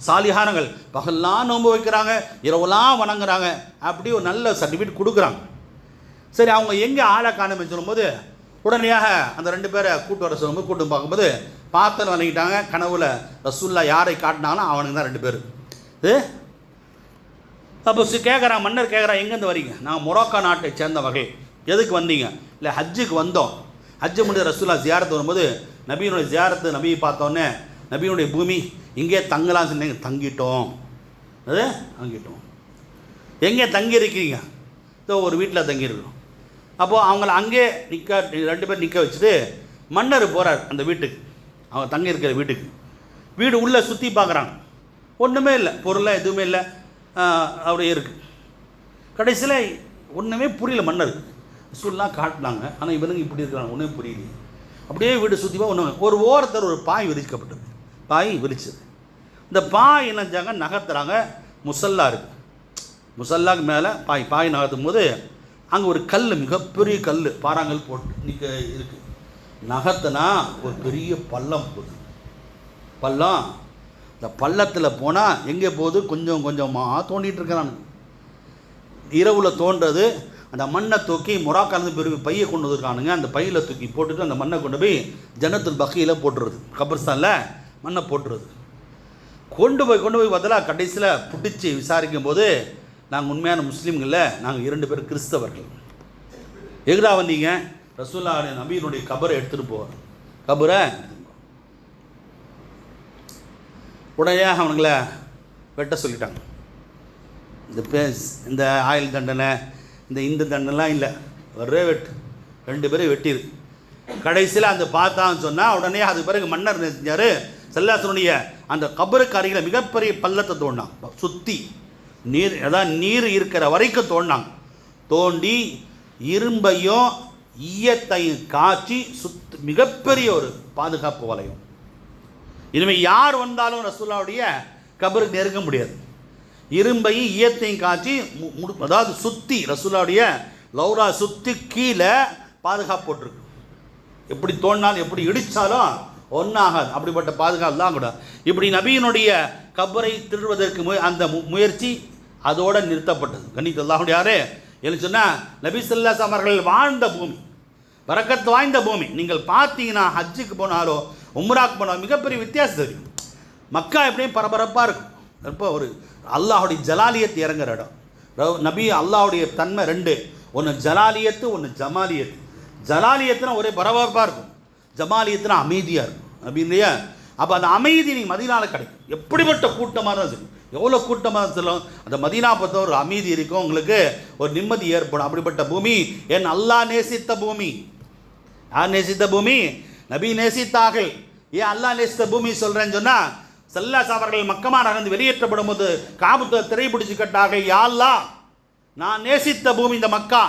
சாலிகானங்கள். பகல்லாம் நோன்பு வைக்கிறாங்க, இரவெல்லாம் வணங்குறாங்க. அப்படி ஒரு நல்ல சர்டிஃபிகேட் கொடுக்குறாங்க. சரி, அவங்க எங்கே ஆளை காணுமே சொல்லும்போது உடனடியாக அந்த 2 பேரை கூட்டு வர சொல்லும்போது கூட்டு பார்க்கும்போது பாத்திரம் வணங்கிட்டாங்க. கனவுல ரசூல்லா யாரை காட்டினாங்களோ அவனுக்கு தான் 2 பேர். அப்போ கேட்குறான், மன்னர் கேட்குறான், எங்கேருந்து வரீங்க? நாங்கள் மொரோக்கோ நாட்டை சேர்ந்தவர்கள். எதுக்கு வந்தீங்க? இல்லை, ஹஜ்ஜுக்கு வந்தோம். ஹஜ்ஜு முடிஞ்ச ரசூல்லா ஜியாரத்து வரும்போது நபியினுடைய ஜியாரத்து, நபியை பார்த்தோன்னே நபியினுடைய பூமி இங்கே தங்கலாம்னு சொன்னீங்க. தங்கிட்டோம். எங்கே தங்கியிருக்கீங்க? ஒரு வீட்டில் தங்கியிருக்கிறோம். அப்போது அவங்கள அங்கே 2 பேர் நிற்க வச்சுட்டு மன்னர் போகிறார் அந்த வீட்டுக்கு, அவங்க தங்கியிருக்கிற வீட்டுக்கு. வீடு உள்ளே சுற்றி பார்க்குறாங்க, ஒன்றுமே இல்லை, பொருளாக எதுவுமே இல்லை, அப்படியே இருக்குது. கடைசியில் ஒன்றுமே புரியல மன்னருக்கு. ரசூல்லாம் காட்டினாங்க, ஆனால் இவனுங்க இப்படி இருக்கிறாங்க, ஒன்றுமே புரியல. அப்படியே வீடு சுற்றி ஒரு ஓரத்தில் ஒரு பாய் விரிக்கப்பட்டது. பாய் விரிச்சது. இந்த பாய் என்ன செஞ்சாங்க, நகர்த்துறாங்க. முசல்லா இருக்குது, முசல்லாக்கு மேலே பாய் நகர்த்தும் போது அங்கே ஒரு கல், மிகப்பெரிய கல், பாறாங்கல் போட்டு இருக்குது. நகர்த்தினா ஒரு பெரிய பள்ளம் போகுது. இந்த பள்ளத்தில் போனால் எங்கே போகுது, கொஞ்சமாக தோண்டிகிட்டு இருக்கிறான். இரவில் தோன்றது. அந்த மண்ணை தூக்கி மொராக்காலேருந்து பெரிய பையை கொண்டு வந்துருக்கானுங்க. அந்த பையில் தூக்கி போட்டுட்டு அந்த மண்ணை கொண்டு போய் ஜன்னத்துல் பக்கியில் போட்டுருது. கபர்ஸ்தானில் மண்ணை போட்டுருது. கொண்டு போய் பார்த்தா கடைசியில் பிடிச்சி விசாரிக்கும் போது நாங்கள் உண்மையான முஸ்லீம்களில் நாங்கள் 2 பேர் கிறிஸ்தவர்கள். எங்கடா வந்தீங்க? ரசூல்லா நபியினுடைய கபரை எடுத்துகிட்டு போவார். கபரை உடனே அவனுங்களை வெட்ட சொல்லிட்டாங்க. இந்த ஆயுள் தண்டனை, இந்த தண்டனைலாம் இல்லை, ஒரே வெட்டு. 2 பேரும் வெட்டிடு. கடைசியில் அந்த பார்த்தான்னு சொன்னால் உடனே அது பிறகு மன்னர் செஞ்சார், சல்லாசனுடைய அந்த கபருக்கு அருகில் மிகப்பெரிய பள்ளத்தை தோண்டினான். சுற்றி நீர் இருக்கிற வரைக்கும் தோண்டி இரும்பையும் ஈயத்தையும் காய்ச்சி மிகப்பெரிய ஒரு பாதுகாப்பு வளையம். இனிமேல் யார் வந்தாலும் ரசூலுல்லாவுடைய கபருக்கு நெருங்க முடியாது. இரும்பையும் ஈயத்தையும் காய்ச்சி அதாவது சுற்றி ரசூலுல்லாவுடைய லௌரா சுற்றி கீழே பாதுகாப்பு போட்டிருக்கு. எப்படி தோண்டினாலும் எப்படி இடித்தாலும் ஒன்றாகாது. அப்படிப்பட்ட பாதுகாப்பு தான் கூட. இப்படி நபியினுடைய கபரை திருடுவதற்கு அந்த முயற்சி அதோடு நிறுத்தப்பட்டது. கண்ணியத்து அல்லாஹ்வுடைய யாரே என்று சொன்னால் நபி ஸல்லல்லாஹு அலைஹி வஸல்லம் அவர்கள் வாழ்ந்த பூமி, பரக்கத்து வாய்ந்த பூமி. நீங்கள் பார்த்தீங்கன்னா ஹஜ்ஜுக்கு போனாலோ உம்ராக்கு போனாலும் மிகப்பெரிய வித்தியாசம் தெரியும். மக்கா எப்படியும் பரபரப்பாக இருக்கும். இப்போ ஒரு அல்லாஹுடைய ஜலாலியத்து இறங்குற இடம். நபி அல்லாஹுடைய தன்மை 2, ஒன்று ஜலாலியத்து, ஒன்று ஜமாலியத்து. ஜலாலியத்துனா ஒரே பரபரப்பாக இருக்கும், ஜமாலியத்துனா அமைதியாக இருக்கும். நபி இல்லையா? அப்போ அந்த அமைதி நீங்கள் மதீனால கிடைக்கும். எப்படிப்பட்ட கூட்டமாக தான் சரி, எவ்வளோ கூட்டமாக செல்லும். அந்த மதீனா பார்த்தா ஒரு அமைதி இருக்கும், உங்களுக்கு ஒரு நிம்மதி ஏற்படும். அப்படிப்பட்ட பூமி என் அல்லாஹ் நேசித்த பூமி. யார் நேசித்த பூமி? நபி நேசித்தார்கள். ஏன் அல்லாஹ் நேசித்த பூமி சொல்கிறேன்னு சொன்னால், ஸல்லல்லாஹு அவர்கள் மக்கமா நகர்ந்து வெளியேற்றப்படும் போது காபத்தை திரை பிடிச்சு கட்டார்கள். யா அல்லாஹ், நான் நேசித்த பூமி இந்த மக்கா,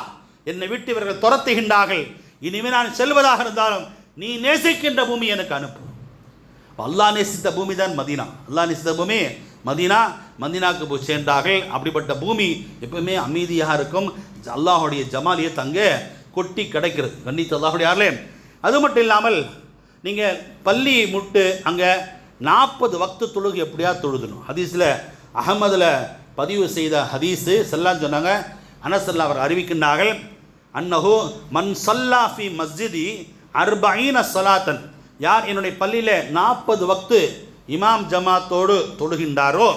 என்னை விட்டு இவர்கள் துரத்துகின்றார்கள், இனிமேல் நான் செல்வதாக இருந்தாலும் நீ நேசிக்கின்ற பூமி எனக்கு அனுப்பு. அல்லாஹ் நேசித்த பூமி தான் மதீனா. அல்லாஹ் நேசித்த பூமி மதீனா. மதீனாவுக்கு போய் சேர்ந்தார்கள். அப்படிப்பட்ட பூமி எப்பவுமே அமைதியாக இருக்கும். அல்லாஹுடைய ஜமாலியை தங்க கொட்டி கிடைக்கிறது. கண்ணித்து அல்லாஹுடைய யாரிலே. அது மட்டும் இல்லாமல் நீங்கள் பள்ளி முட்டு அங்கே 40 வக்து தொழுகு எப்படியா தொழுதணும். ஹதீஸில் அகமதில் பதிவு செய்த ஹதீஸு ஸல்லல்லாஹு சொன்னாங்க. அனஸ் அவர் அறிவிக்கின்றார்கள், அன்னஹு மன் ஸல்லா ஃபி மஸ்ஜிதி 40 ஸலாத்தன், யார் என்னுடைய பள்ளியில் 40 வக்து இமாம் ஜமாத்தோடு தொழுகின்றாரோ,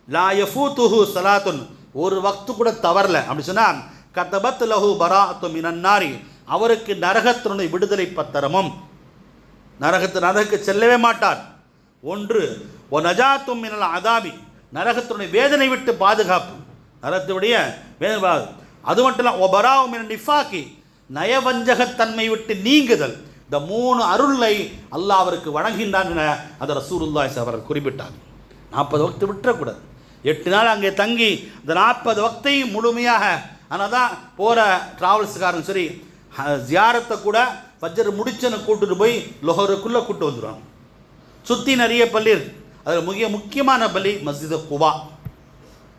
லா யஃபூதுஹு ஸலாத்துன், ஒரு வக்து கூட தவறல அப்படி சொன்னால், கதபத் லஹு பராஅத்து மினன் நாரி, அவருக்கு நரகத்தினுடைய விடுதலை பத்திரமும், நரகத்துக்கு செல்லவே மாட்டார். ஒன்று ஒ நஜாத்தும் மினல் அதாபி, நரகத்தினுடைய வேதனை விட்டு பாதுகாப்பு, நரகத்துடைய வேதனை. அது மட்டும் இல்லை, ஒ பராவு மினன் நிஃபாக்கி, நயவஞ்சகத்தன்மை விட்டு நீங்குதல். இந்த 3 அருளை அல்லாஹ் அவருக்கு வழங்குகின்றான் என அதை ரசூலுல்லாஹி அவர்கள் குறிப்பிட்டார். 40 வக்து விட்டுறக்கூடாது. 8 நாள் அங்கே தங்கி இந்த 40 வக்தையும் முழுமையாக. ஆனால் தான் போகிற ட்ராவல்ஸுக்காரங்க சரி ஜியாரத்தை கூட ஃபஜ்ர் முடிச்சனை கூட்டுட்டு போய் லொஹருக்குள்ளே கூட்டு வந்துடுவாங்க. சுற்றி நிறைய பள்ளி இருக்குது. அதில் முக்கியமான பள்ளி மஸ்ஜித் குபா.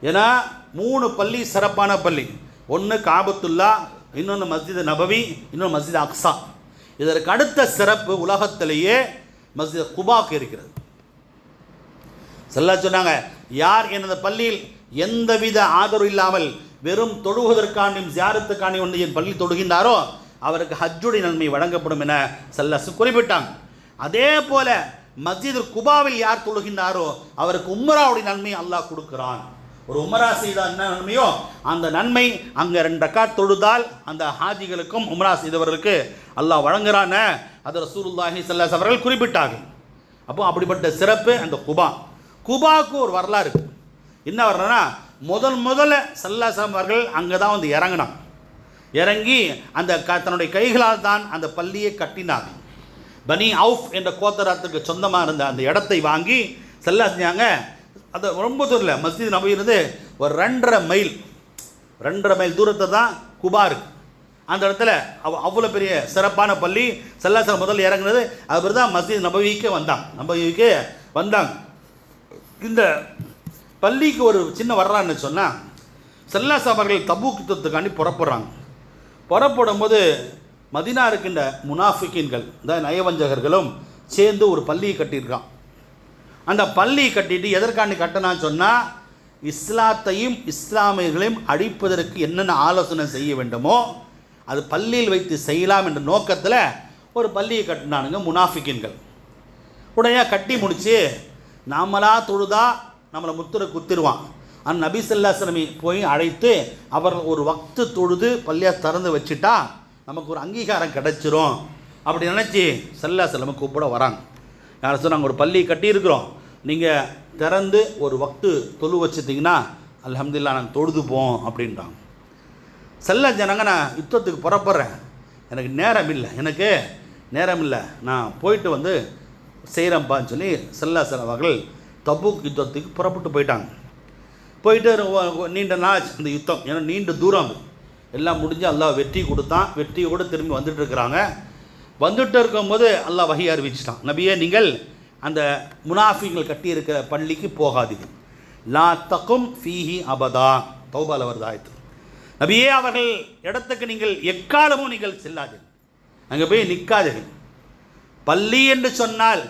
ஏன்னா 3 பள்ளி சிறப்பான பள்ளி. ஒன்று காபத்துல்லா, இன்னொன்று மஸ்ஜித் நபவி, இன்னொன்று மஸ்ஜித் அக்ஸா. இதற்கு அடுத்த சிறப்பு உலகத்திலேயே மஸ்ஜித் குபாக்கு இருக்கிறது. ஸல்லல்லாஹு சொன்னாங்க, யார் எனது பள்ளியில் எந்தவித ஆதரவு இல்லாமல் வெறும் தொழுவதற்காண்டியும் ஜியாரத்துக்காண்டியும் ஒன்று என் பள்ளி தொழுகின்றாரோ அவருக்கு ஹஜ்ஜுடைய நன்மை வழங்கப்படும் என ஸல்லல்லாஹு குறிப்பிட்டாங்க. அதே போல மஸ்ஜித் குபாவில் யார் தொழுகின்றாரோ அவருக்கு உம்ராவுடைய நன்மை அல்லாஹ் கொடுக்கிறான். ஒரு உம்ரா செய்தால் என்ன நன்மையோ அந்த நன்மை அங்கே 2 ரக்காத் தொழுதால் அந்த ஹாஜிகளுக்கும் உம்ரா செய்தவர்களுக்கு அல்லாஹ் வழங்குறான அது ரசூலுல்லாஹி ஸல்லல்லாஹு அவர்கள் குறிப்பிட்டார்கள். அப்போ அப்படிப்பட்ட சிறப்பு அந்த குபா. குபாவுக்கு ஒரு வரலாறு இருக்குது. என்ன வரலாறுனா, முதல்ல ஸல்லல்லாஹு அவர்கள் அங்கே தான் வந்து இறங்கினாங்க. இறங்கி அந்த தன்னுடைய கைகளால் தான் அந்த பள்ளியை கட்டினாங்க. பனி அவுஃப் என்ற கோத்தரத்துக்கு சொந்தமாக இருந்த அந்த இடத்தை வாங்கி ஸல்லல்லாஹு செஞ்சாங்க. அது ரொம்ப தூரில் மஸ்ஜித் நபவி இருந்து ஒரு 2.5 மைல் தூரத்தை தான் குபா இருக்குது. அந்த இடத்துல அவ்வளோ பெரிய சிறப்பான பள்ளி. ஸல்லல்லாஹு முதல்ல இறங்குனது அவர் தான் மஸ்ஜித் நபவிக்கு வந்தாங்க. இந்த பள்ளிக்கு ஒரு சின்ன வரலாறுன்னு சொன்னால், ஸல்லல்லாஹு அவர்கள் தபூக் யுத்தத்துக்காண்டி புறப்படும் போது மதீனா இருக்கின்ற முனாஃபிகீன்கள், இந்த நயவஞ்சகர்களும் சேர்ந்து ஒரு பள்ளியை கட்டியிருக்கான். அந்த பள்ளி கட்டிட்டு எதற்காண்டி கட்டினான்னு சொன்னால், இஸ்லாத்தையும் இஸ்லாமியர்களையும் அழிப்பதற்கு என்னென்ன ஆலோசனை செய்ய வேண்டுமோ அது பள்ளியில் வைத்து செய்யலாம் என்ற நோக்கத்தில் ஒரு பள்ளியை கட்டினானுங்க முனாஃபிகீன்கள். உடனே கட்டி முடித்து நாமளா தொழுதா நம்மளை முத்திரை குத்திடுவான். அந்த நபி ஸல்லல்லாஹு அலைஹி வஸல்லம் போய் அழைத்து அவர் ஒரு வக்து தொழுது பள்ளியை திறந்து வச்சுட்டா நமக்கு ஒரு அங்கீகாரம் கிடச்சிரும் அப்படி நினச்சி ஸல்லல்லாஹு அலைஹி வஸல்லம் கூப்பிட வராங்க. யாரை சொன்னாங்க, ஒரு பள்ளி கட்டியிருக்கிறோம், நீங்கள் திறந்து ஒரு வக்து தொழு வச்சுட்டிங்கன்னா அல்ஹம்துலில்லாஹ் நாங்கள் தொழுதுப்போம் அப்படின்றாங்க. ஸல்லல்லாஹு சொன்னாங்க, நான் யுத்தத்துக்கு புறப்படுறேன், எனக்கு நேரம் இல்லை, நான் போயிட்டு வந்து செய்கிறேன்ப்பான்னு சொல்லி ஸல்லல்லாஹு அவர்கள் தபூக் யுத்தத்துக்கு புறப்பட்டு போயிட்டாங்க. போயிட்டு நீண்ட நாள் அந்த யுத்தம், ஏன்னா நீண்ட தூரம் எல்லாம் முடிஞ்சு அல்லாஹ் வெற்றி கொடுத்தான். வெற்றியோடு திரும்பி வந்துட்டு இருக்கும்போது அல்லாஹ் வஹி அறிவிச்சிட்டான், நபியே நீங்கள் அந்த முனாஃபிகள் கட்டியிருக்கிற பள்ளிக்கு போகாதீர்கள், லா தகும் ஃபீஹி அபதா. தௌபால வருது ஆயத்து. நபியே அவர்கள் இடத்துக்கு நீங்கள் எக்காலமும் நீங்கள் செல்லாதீர்கள், அங்கே போய் நிற்காதீர்கள். பள்ளி என்று சொன்னால்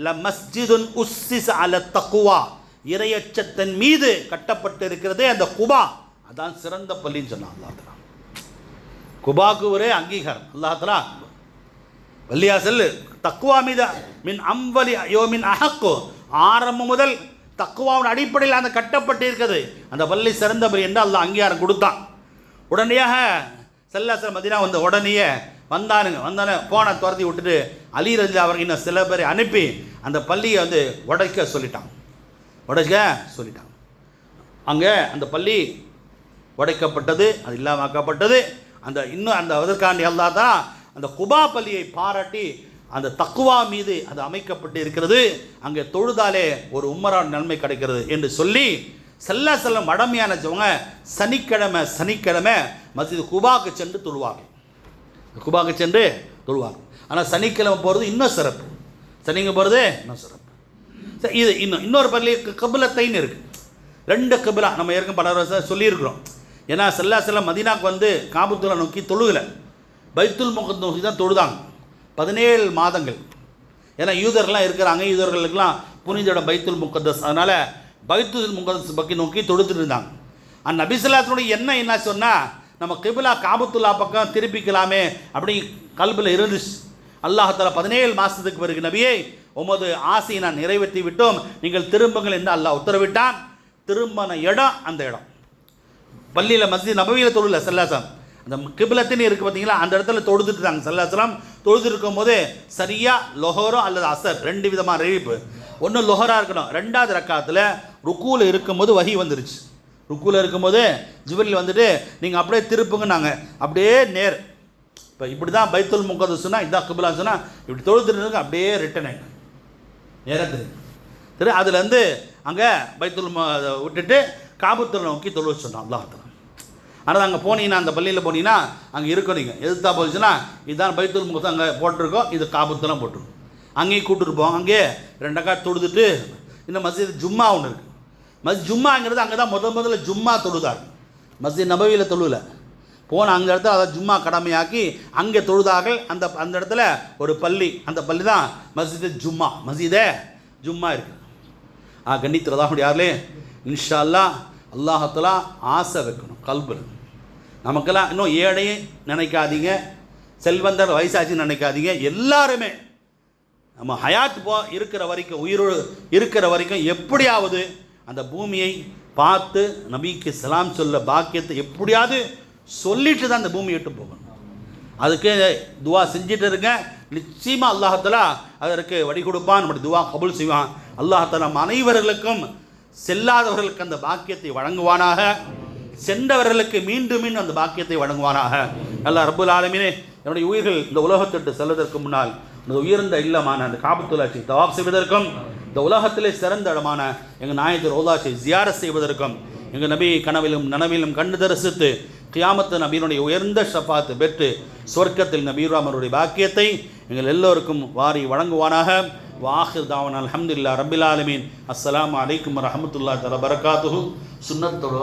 ல மஸ்ஜிதுன் உஸ்ஸிஸ அல தக்வா, இறையச்சத்தின் மீது கட்டப்பட்டு இருக்கிறதே அந்த குபா, அதான் சிறந்த பள்ளின்னு சொன்னான் அல்லாஹ் தஆலா. குபாக்கு ஒரே அங்கீகாரம் அல்லாஹ் தஆலா. பள்ளியா செல்லு தக்வா மீது மின் அம்வலி யோமின் அஹக்கு, ஆரம்பம் முதல் தக்வாவின் அடிப்படையில் அந்த கட்டப்பட்டு இருக்கிறது அந்த பள்ளி சிறந்த பள்ளி என்று அல்லாஹ் அங்கீகாரம் கொடுத்தான். உடனடியாக ஸல்லல்லாஹு மதீனா வந்தானுங்க போனை துரத்தி விட்டுட்டு அலி ரலியல்லாஹு அவர்கள் இன்னும் சில பேரை அனுப்பி அந்த பள்ளியை உடைக்க சொல்லிட்டாங்க. அங்கே அந்த பள்ளி உடைக்கப்பட்டது, அது இல்லாமக்கப்பட்டது. அந்த அதற்காண்டி அல்லாஹ் தான் அந்த குபா பள்ளியை பாராட்டி அந்த தக்குவா மீது அது அமைக்கப்பட்டு இருக்கிறது. அங்கே தொழுதாலே ஒரு உம்மரான் நன்மை கிடைக்கிறது என்று சொல்லி ஸல்லல்லாஹு அலைஹி வஸல்லம் வடமையானவங்க சனிக்கிழமை மஸ்ஜித் குபாவுக்கு சென்று தொழுவாங்க. குபாவுக்கு சென்று தொழுவாங்க. ஆனால் சனிக்கிழமை போகிறது இன்னும் சிறப்பு, சனிங்க போகிறது இன்னும் சிறப்பு. இது இன்னொரு பள்ளி கிப்லத்தைன்னு இருக்குது. 2 கிப்லா நம்ம ஏற்கனவே பல வருஷம் சொல்லியிருக்கிறோம். ஏன்னா ஸல்லல்லாஹு அலைஹி வஸல்லம் மதீனாவுக்கு வந்து காபத்துல்லா நோக்கி தொழுகலை, பைத்துல் முகத் நோக்கி தான் தொழுதாங்க 17 மாதங்கள். ஏன்னா யூதர்கள்லாம் இருக்கிறாங்க, யூதர்களுக்கெல்லாம் புனித இடம் பைத்துல் முகத்தஸ், அதனால் பைத்துல் முகத்தஸ் பக்கி நோக்கி தொழுத்துட்டு இருந்தாங்க. அந்த நபி ஸல்லல்லாஹு அலைஹி வஸல்லம் என்ன சொன்னால் நம்ம கிப்லா காபத்துல்லா பக்கம் திருப்பிக்கலாமே அப்படி கல்பில் இருந்துச்சு. அல்லாஹ் தஆலா 17 மாதத்துக்கு பிறகு நபியை உமது ஆசையை நான் நிறைவேற்றி விட்டோம், நீங்கள் திரும்புங்கள் என்று அல்லாஹ் உத்தரவிட்டான். திரும்பின இடம் அந்த இடம் பள்ளியில் மஸ்ஜித் நபவியில் தொழுல ஸல்லல்லாஹு அலைஹி வஸல்லம் அந்த கிப்லத்தின்னு இருக்குது பார்த்தீங்களா, அந்த இடத்துல தொழுதுட்டு இருந்தாங்க. ஸல்லல்லாஹு அலைஹி வஸல்லம் தொழுது இருக்கும்போது சரியாக லொஹரோ அல்லது அசர் 2 விதமான அறிவிப்பு. ஒன்று லொஹரா இருக்கணும், 2வது ரக்காத்தில் ருக்கூவில் இருக்கும்போது வஹி வந்துருச்சு. ருக்கூவில் இருக்கும்போது ஜிப்ரீல் வந்துட்டு நீங்கள் அப்படியே திருப்புங்கன்னாங்க. அப்படியே நேர் இப்போ இப்படி தான் பைத்துல் முகத்தஸ் சொன்னால் இதான் கிப்லான்னு சொன்னால் இப்படி தொழுதுட்டு அப்படியே ரிட்டன் ஆகிடும் நேராக திரு அதுலேருந்து அங்கே பைத்துல் விட்டுட்டு காபத்துல்லா நோக்கி தொழு சொன்னான் அல்லாஹ் தஆலா. ஆனால் அங்கே போனீங்கன்னா அந்த பள்ளியில் போனீங்கன்னா அங்கே இருக்கும், நீங்கள் எதிர்த்தா போச்சுன்னா இதுதான் பைத்துல் முகத்தஸ் அங்கே போட்டிருக்கோம், இது காபத்துலாம் போட்டிருக்கோம். அங்கேயும் கூப்பிட்டு போவோம். அங்கேயே 2 ரக்காத் தொழுதுட்டு இந்த மஸ்ஜித் ஜும்மா ஒன்று இருக்குது. மஸ்ஜித் ஜும்மாங்கிறது அங்கே தான் முதல்ல ஜும்மா தொழுதார். மஸ்ஜித் நபவியில் தொழுல போன அந்த இடத்துல அதை ஜும்மா கடமையாக்கி அங்கே தொழுதார்கள். அந்த இடத்துல ஒரு பள்ளி, அந்த பள்ளி தான் மஸ்ஜித் ஜும்மா, மஸ்ஜிதே ஜும்மா இருக்குது. கண்ணித்துறதா யாருலே இன்ஷா அல்லாஹ் அல்லாஹ் தஆலா ஆசை வைக்கணும் கல்பில். நமக்கெல்லாம் இன்னும் ஏழையும் நினைக்காதீங்க, செல்வந்தர் வயசாச்சுன்னு நினைக்காதீங்க. எல்லாருமே நம்ம ஹயாத் இருக்கிற வரைக்கும், உயிரோடு இருக்கிற வரைக்கும் எப்படியாவது அந்த பூமியை பார்த்து நபிக்கு சலாம் சொல்ல பாக்கியத்தை எப்படியாவது சொல்லிட்டு தான் அந்த பூமியை விட்டு போகணும். அதுக்கு துவா செஞ்சுட்டு இருங்க. நிச்சயமாக அல்லாஹ் தஆலா அதற்கு வழி கொடுப்பான், நம்முடைய துவா கபூல் செய்வான். அல்லாஹ் தஆலா அனைவர்களுக்கும் செல்லாதவர்களுக்கு அந்த பாக்கியத்தை வழங்குவானாக, சென்றவர்களுக்கு மீண்டும் அந்த பாக்கியத்தை வழங்குவானாக. அல்லாஹ் ரப்புல் ஆலமீனே என்னுடைய உயிர்கள் இந்த உலகத்திட்டு செல்வதற்கு முன்னால் இந்த உயர்ந்த இல்லமான அந்த காபத்துல்லாஹை தவாப் செய்வதற்கும், இந்த உலகத்திலே சிறந்த இடமான எங்கள் நாயகர் ரோலாச்சை ஜியாரத் செய்வதற்கும், எங்கள் நபி கனவிலும் நனவிலும் கண்டு தரிசித்து கியாமத்து நபியினுடைய உயர்ந்த ஷஃபாத் பெற்று சொர்க்கத்தில் நபீராமருடைய பாக்கியத்தை எங்கள் எல்லோருக்கும் வாரி வழங்குவானாக. வாஹிர் தாவனா அல்ஹம்துலில்லாஹி ரப்பில் ஆலமீன். அஸ்ஸலாமு அலைக்கும் வரஹ்மத்துல்லாஹி வபரகாத்துஹு. சுன்னத்தோடு